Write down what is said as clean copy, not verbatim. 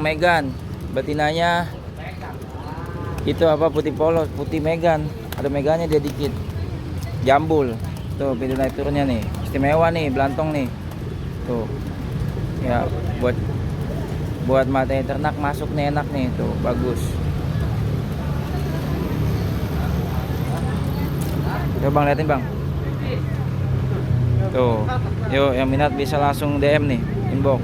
Megan. Betinanya itu apa, putih polos, putih Megan. Ada Megannya dia dikit. Jambul. Tuh pintu naik turunnya nih. Istimewa nih, belantong nih. Tuh. Ya, buat mata ternak masuk nih, enak nih. Tuh, bagus. Coba Bang, liatin Bang. Tuh, yuk yang minat bisa langsung DM nih, inbox.